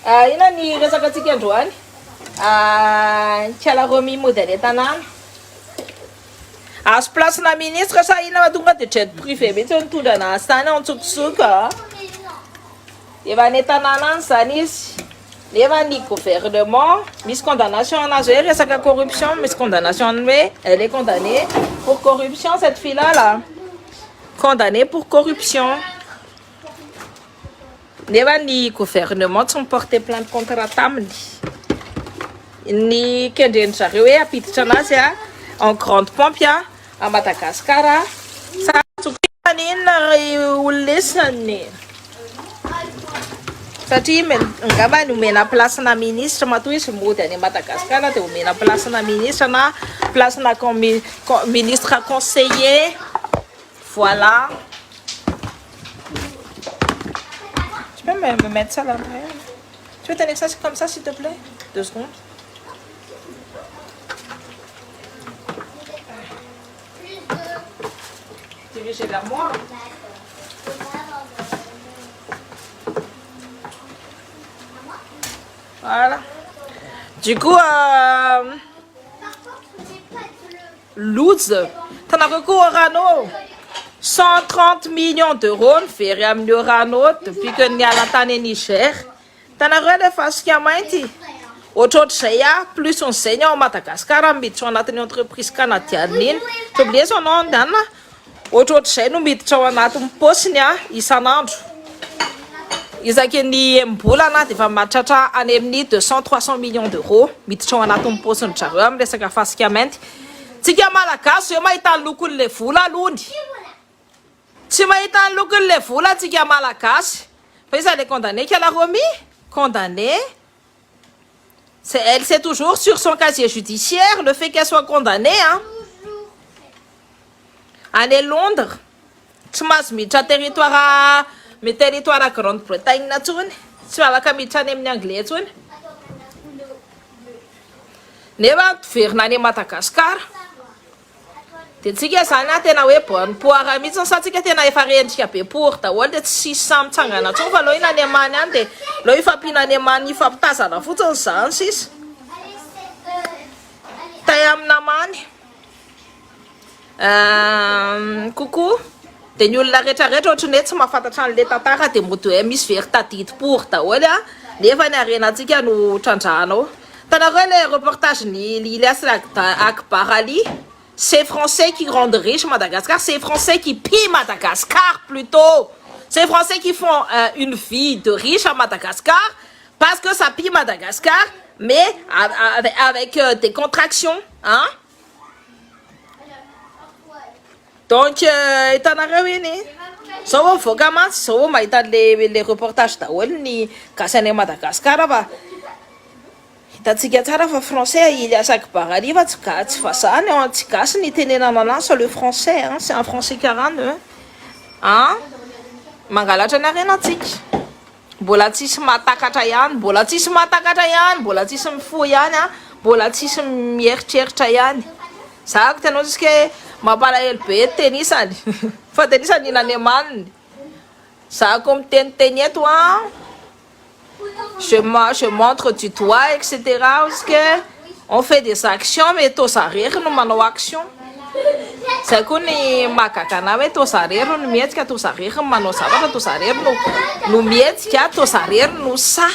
Ina ny resaka antsika androany Kiala Romy modèle tanàna azo place na ministre sa ina mahatonga de jet privé mihitsy nitondrana sany ao antsokosoka efa ny tanàna any zany izy nefa ny gouvernement misy condamnation anazy hoe resaka corruption misy condamnation hoe elle est condamnée pour corruption cette fille là condamnée pour corruption nefa ny gouvernement tsy miporter plainte contre taminy ny kendreny zareo hoe apiditra anazy en grande pompe à Madagascar sa tsokinina olesany satria ngamba ny omena place na ministre matoa izy mody any Madagascar de omena place na ministre na place na ministre conseiller voilà. Tu peux me mettre ça là après? Tu veux tenir ça comme ça s'il te plaît? 2 secondes. Dirigez vers moi. Voilà. Du coup, Luz, t'en as recours au Rano. 130 millions d'euros, fait améliorer depuis que n'y a la tannée Niger. T'en as relève face qui a mainti. Autre chose, plus on saigne au Madagascar, on a une entreprise canadienne. J'ai oublié son nom, Dana. Autre chose, nous mettons en atom posnia, isanandro. Izaki ni mbola de va matchata en emni 200-300 millions d'euros. Mettons en atom poson charum, de sa face qui a mainti. Tika malakas, yo mahita ny lokony le vola alony. Tsy mahita ny lokony le vola tika malakas. Fa izy elle est condamnée Kiala Romy, condamnée. Elle sait toujours sur son casier judiciaire le fait qu'elle soit condamnée hein. Année Londres. Tsy mahazo miditra territoire mais territoire à Grande-Bretagne na tsony. Tsy afaka miditra any amin'ny anglais tsony. Nefa toverina any Madagascar. De tsika zany tena hoe bonne poire mihitsy satsika tena efa rendrika be pour daholo de tsy samy tsangana tsony fa loha ina any amany any de loha ifampina any amany ifampitazana fotsiny zany sisa tay amina many coucou de ny olona rehetrarehetra ohatrany hoe tsy mahafantatra an'le tantara de mody hoe misy very tadidy pour daholo nefa ny arenatsika no trandrahanao. Tanareo le reportage ni Ilyas Akbar Ali. C'est Français qui rendent riche Madagascar, c'est Français qui pillent Madagascar plutôt. C'est Français qui font une vie de riche à Madagascar parce que ça pille Madagascar, mais avec des contractions. Hein? Donc, ça va vraiment, ça va les reportages ni Kassane Madagascar. Tatsika tsara fa français Ilyas Akbar Ali va tsy fasany tsy gasy ny tenenana anazy le français hein, c'est un français 42 hein mangalatra ny arenatsika mbola tsisy mahatakatra ihany mbola tsisy mahatakatra ihany mbola tsisy mifoha ihany mbola tsisy mieritreritra ihany zako tanao iske mampalahelo be tenisany fa tenisany inany amaniny zako miteniteny eto je montre du doigt, etc. Parce que on fait des actions, mais tous arrière nous manons action. C'est qu'on est macacana, mais tous arrière nous miette qu'à tous arrière manons ça va tous arrière nous miette qu'à tous arrière nous ça.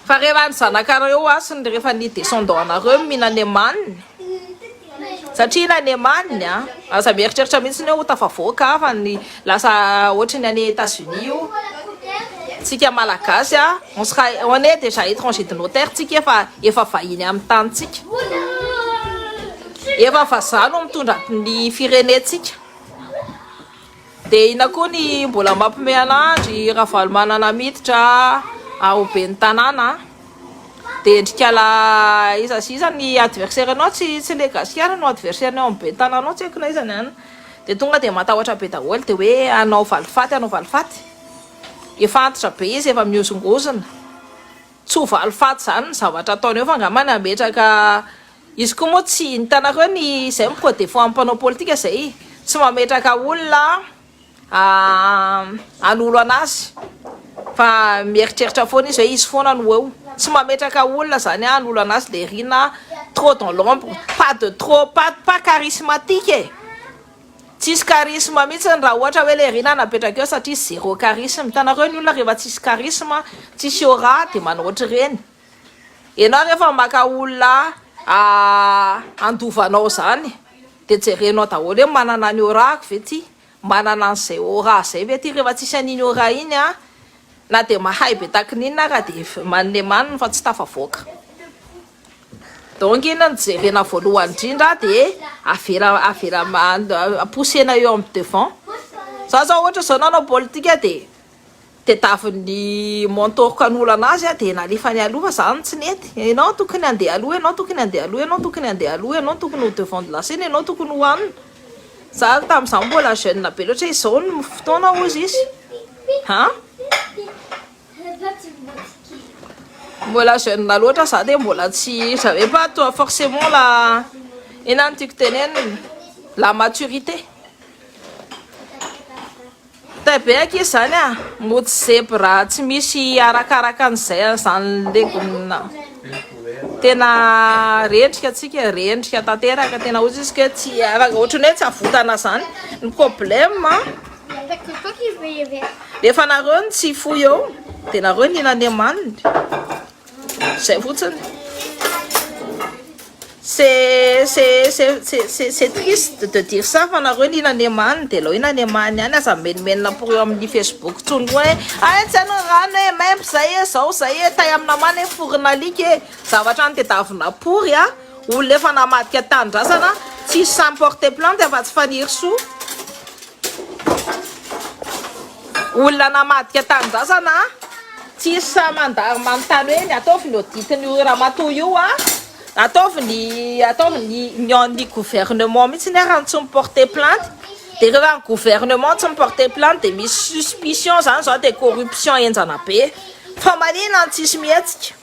Farevan ça n'a qu'à rewas une réfanité son don à reminaneman. Satria na any amany aza mieritreritra mihitsy ny hoe ho tafavoaka fa ny lasa ohatry ny any États-Unis io tsika malagasy on est déjà étranger de notaire tsika efa vahiny amin'ny tanitsika efa vazano mitondra ny firenetsika de ina koa ny mbola mampime anandry raha valomanana miditra ao be ny tanàna de ndrikala iza ny adversaire anao tsy le gasikara no adversaire anao be tananao tsy haiko na izany any de tonga de matahotra be daholo de hoe anao valifaty efa antitra be izy efa miozongozona tsy ho valifaty zany ny zavatra ataony eo fa angambany ametraka izy koa moa tsy nitanareo ny zay mipode fo ampanao politika zay tsy mametraka olona an'olo anazy fa mieritreritra foana izy hoe izy foana no eo tsy mametraka olona zany an'olo anazy le rina trop dans l'ombre pas de trop pas charismatique e tsisy charisme mihitsy raha ohatra hoe le rina napetraka eo satria zéro charisme hitanareo ny olona rehefa tsisy charisme tsisy aura de manao ohatra reny ianao rehefa maka olona andovanao zany de jerenao daholo hoe manana ny aura ve ty manana an'izay aura zay ve ty rehefa tsisy an'iny aura iny na de mahay be takin'inona raha de manle maniny fa tsy tafavoaka donc iny ny jerena voalohany indrindra de avela poussena eo amin'ny devant za zao ohatra zao nanao politika de davin'ny montorok'an'olo anazy de nalefany aloha zany tsy nety ianao tokony andeha aloha ianao tokony andeha aloha ianao tokony andeha aloha ianao tokony ho devant de la scène ianao tokony hohanina za tam'izany mbola jeune be loatra izao ny fotoana ozy izy mbola jeune loatra za de mbola tsy j'avais pas toi forcément la ina ny tiako tenenina la maturité be aky zany mody zeby raha tsy misy arakaraka an'izay zany legomina tena rendrika atsika rendrika tanteraka tena ozy izy ke tsy ohatrany hoe tsy avotana zany ny problème rehefa nareo ny tsy fo eo de nareo nina any amaniny zay fotsiny c'est triste de dire ça fa nareo nina any amaniny de lao ina any amaniny any aza menimenina pour eo amin'ny Facebook tsony hoe tsy anao rano e mempo zay e zao zay e tay aminamany e forina alika e zavatra any tedavina pory olona efa namadika tanindrazana tsy samporter plainte fa tsy faniry soa olona namadika tanindrazana tsisy mandary manontany hoe ny ataovy ny auditiny ramatoa io ataovy gouvernement mihitsy ny raha tsy miporter plainte de rehefa ny gouvernement tsy miporter plainte de misy suspicion zany zao de corruption enjana be fa maninona tsisy mihetsika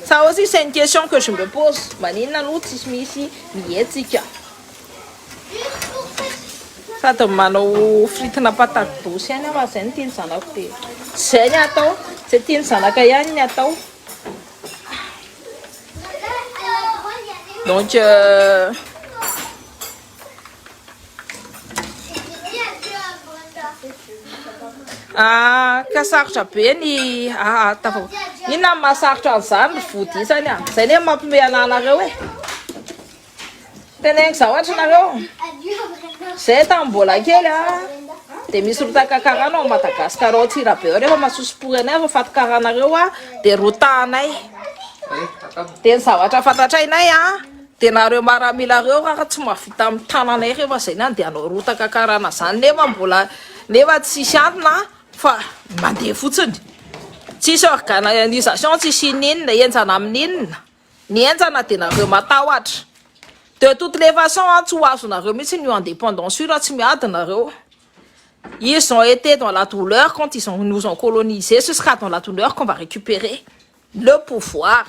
ça aussi c'est une question que je me pose maninona no tsisy misy mihetsika sady manao fritina patate douce ihany fa zay ny tiany zanako de zay ny atao zay tiany zanaka ihany ny atao donc kasarotra be ny inona mahasarotra an'izany ny vody isany zay ne mampime ananareo e teneniko za ohatra nareo zay tamin'ny mbola kely de misy rotakakarana ao Madagasikara tira be ao rehefa masosopory anay fa fatikaranareo de rotanay de ny zavatra fantatrainay de nareo maramilareo raha tsy mavita amin'ny tananay rehefa zay ny andehanao rotakakarana zany nefa tsisy antona fa mandeha fotsiny tsisy organisation tsisy ininona enjana amin'inona ny enjana de nareo matahotra de toutes les façons tsy ho azonareo mihitsy ny indépendance io tsy miady nareo ils ont été dans la douleur quand nous ont colonisé ce sera dans la douleur qu'on va récupérer le pouvoir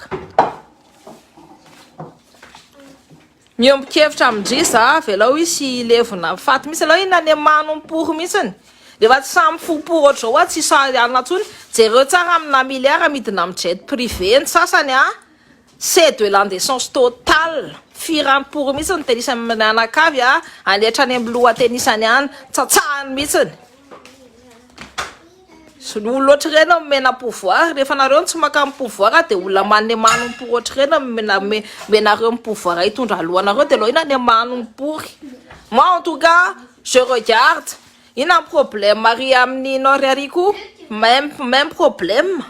miombon-kevitra amindry za avelao isy levona faty mihitsy alao ina ny manompory mihitsiny rehefa tsy samy fopory ohatrao tsy saana tsony jereo tsara amina milliard midina amin'ny jet privé ny sasany c'est de l'indécence totale firampory mihitsy ny tenisa amin'ny anakavy aletra any amin'ny lohatenisany any tsatsahany mihitsiny olona ohatry reny mena pouvoir rehefa nareo tsy maka amin'ny pouvoir de olona manne manompory ohatry reny menareo amin'ny pouvoir hitondra alohanareo de lo ina ny manompory moi en tout cas je regarde ina problème mari amin'ny noriariko même problème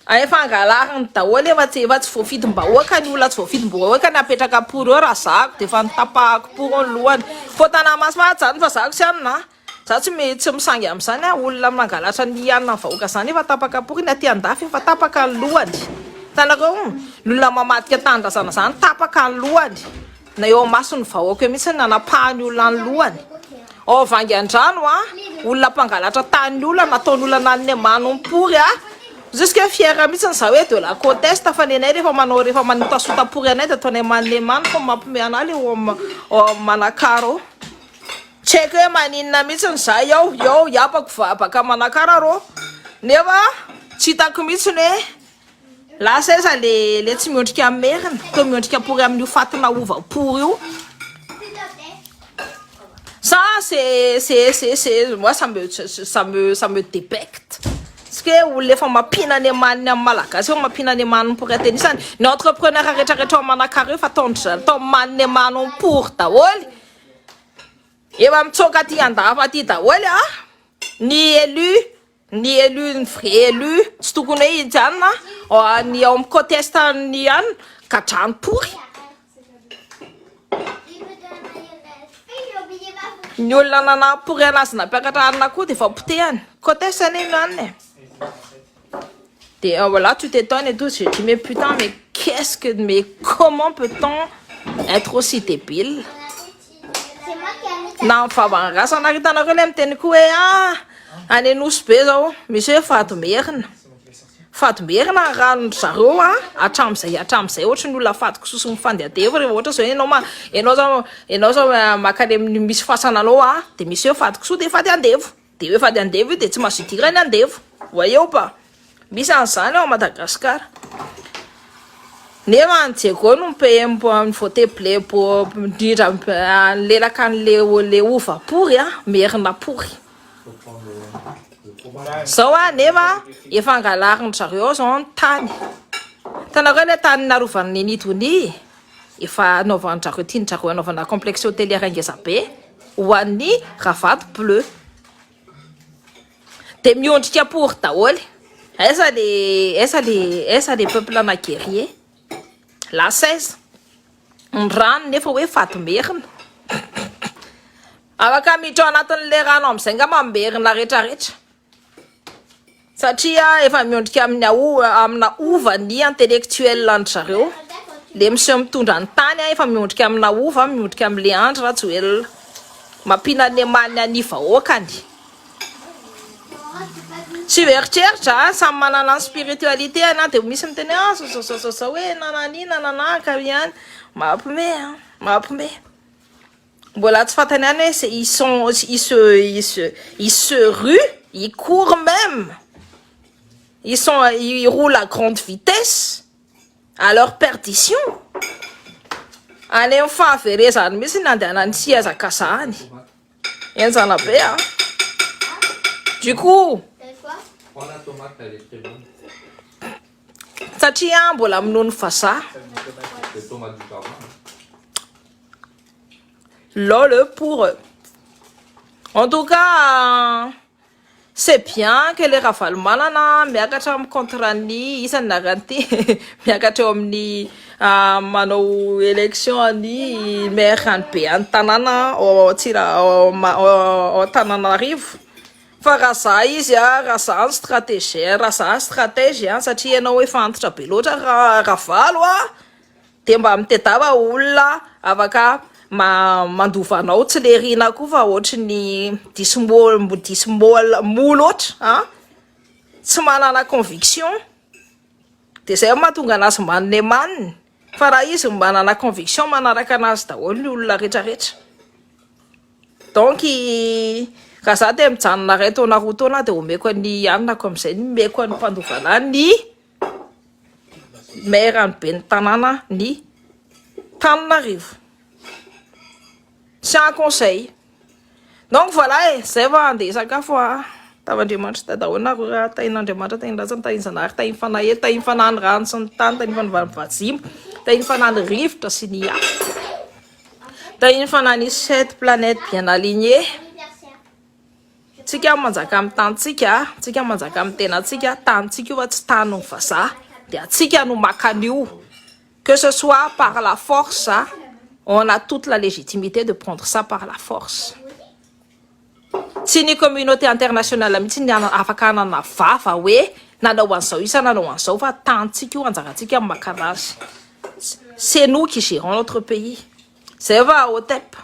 efa angalariny daholo efa tsy voafidim-bahoaka ny olona tsy voafidim-bahoaka ny apetraka pory eo raha zako de efa nitapahako pory eo ny lohany fo tanamasy zany fa zako sy anina za tsy misangy amin'izany olona mangalatra ny anina vahoaka zany efa tapaka pory ny aty andafy efa tapaka ny lohany tanareo ny olona mamadika tandrazana zany tapaka ny lohany na eo maso ny vahoaka eo mihitsy nanapahany olona ny lohany vangy andrano olona mpangalatra tany olona nataony olona nanny manompory jusque fiera mihitsy za hoe de la conteste fa nenay rehefa manitasotapory anay de ataonay manne mano fa mampime anay le manakaro Check maninna mitsiny za eo yapako baka manakararô nefa tsy hitako mitsiny hoe lasa iza le tsy miondrika merina to miondrika pory amin'io fatina ovapory io ça c'est moi ça me dépecte parce que olona efa mampina ny amaniny amin'ny malagasy eo mampina ny amaniny pory ateny isany ny entrepreneur rehetrarehetra manakary fa atao maniny amano pory daholy efa mitsoka aty andafa aty daholy ny élu ny vrai élu tsy tokony hoe izy ihany ny ao amin'ny contestany ihany kadrany pory ny olona nanapory anazy nampiakatra anina koa de fa potehany contestany ino ihany de voilà tu t'étonnes et tout je dis mais putain mais comment peut-on être aussi débile na mifavagnarasa nahitanareo le miteny koa hoe any anosy be zao misy hoe fadomberina ranon zareo atramizay ohatra ny olona fadiko soso mifandehadevo rehefa ohatra zao enao zao makany amin'ny misy fasananao de misy hoe fadiko so de fady andevo de hoe fady andevo io de tsy mahazo idirany andevo voyez pas misy an'izany ao Madagasikara nefa anjeko no mipempo vote blé po ndrindra lelaka an'le ovapory merina pory zao nefa efa angalarin'ny zareo zao ny tanareo le tany narovany nitony efa anaovan'ny zareo tiany zareo anaovana complexe hôtelière ngeza be ho an'ny Ravato Bleu de miondrika pory daholy esa les peuples naguerrier la 16 ny rano nefa hoe fadomerina afaka miditra anatin'le rano am'izay nga mamberina rehetrarehetra satria efa miondrika amina ovany intellectuel ny zareo le monsieur mitondra ny tany efa miondrika amina ova miondrika am'le andro raha tsy hoe mampina ny amaniny any vahoakany tsy veritreritra samy manana ny spiritualité de misy miteny sao hoe nanana ka ihany mampime mbola tsy fantany ihany hoe ils se ruent ils courent même ils roulent à grande vitesse à leur perdition any amin'ny fahaverezany misy nandehanany tsy azakazahany enjana be du coup satria mbola minony fasaha lol pour eux en tout cas c'est bien que les rafalmanana miakatra amin'ny contrat-ny isany naranty miakatra eo amin'ny manao élection any maire any be any tanàna ao Tananarivo fa raha za izy raha za stratégie satria ianao efa antitra be loatra Ravalo de mba mitedava olona afaka mandovanao tsy le rina koa fa ohatra ny dismo loatra tsy manana conviction de zay mahatonga anazy maniny maniny fa raha izy manana conviction manaraka anazy daholo ny olona rehetrarehetra donc raha za de mijanona ray taona roa taona de omeko ny anako am'izay meko any mpandovana ny maire any be ny tanàna ny Tananarivo c'est un conseil donc voilà zay va andeha sakafo tavandriamanitra daholo nareo raha tain'Andriamanitra tain'razana tain'Zanahary tain'ny fanahy tain'ny fanahiny rano sy ny tany tain'ny fanavany vazimo tain'ny fanahiny rivotra sy ny tain'ny fanahiny 7 planètes bien alignées tsika manjaka amin'ny tantsika tsika manjaka amin'ny tenatsika tantsika io tsy tany ny vazaha de atsika no makan'io que ce soit par la force on a toute la légitimité de prendre ça par la force tsy ny communauté internationale mihitsy ny afaka nanavava hoe nanao an'izao isa nanao an'izao fa tantsika io anjaratsika amin'ny makanazy c'est nous qui gérons notre pays zay va au TEP